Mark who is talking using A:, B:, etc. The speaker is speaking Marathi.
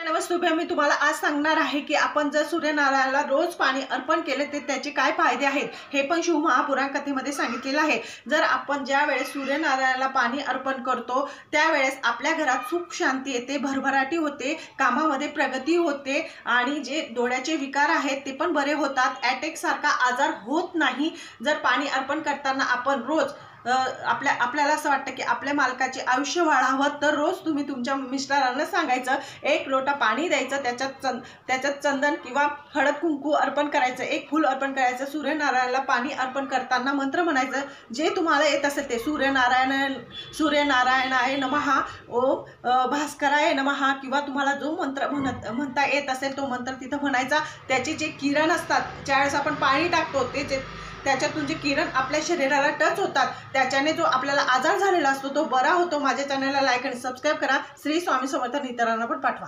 A: नमस्ते, मी तुम्हाला आज सांगणार आहे की आपण जर सूर्यनारायणाला रोज पाणी अर्पण केले तर त्याचे काय फायदे आहेत हे पण शिवमहापुराण कथेमध्ये सांगितलेलं आहे। जर आपण ज्या वेळेस सूर्यनारायणाला पाणी अर्पण करतो त्यावेळेस आपल्या घरात सुख शांती येते, भरभराटी होते, कामामध्ये प्रगती होते आणि जे डोळ्याचे विकार आहेत ते पण बरे होतात। अटॅक सारखा आजार होत नाही। जर पाणी अर्पण करताना आपण रोज आपल्याला असं वाटतं की आपल्या मालकाचे आयुष्य वाढावं तर रोज तुम्ही तुमच्या मिस्टरांना सांगायचं, एक लोटा पाणी द्यायचं, त्याच्यात चंदन किंवा हळद कुंकू अर्पण करायचं, एक फूल अर्पण करायचं, सूर्यनारायणाला पाणी अर्पण करताना मंत्र म्हणायचं जे तुम्हाला येत असेल ते, सूर्यनारायणाय नमः, ओम भास्कराय नमः, किंवा तुम्हाला जो मंत्र म्हणता येत असेल तो मंत्र तिथं म्हणायचा। त्याचे जे किरण असतात ज्यावेळेस आपण पाणी टाकतो त्याच्यातून जे किरण आपल्या शरीराला टच होतात त्याच्याने जो आपल्याला आजार झालेला असतो तो बरा होतो। माझ्या चॅनलला लाईक आणि सबस्क्राईब करा। श्री स्वामी समर्थ इतरांना पण पाठवा।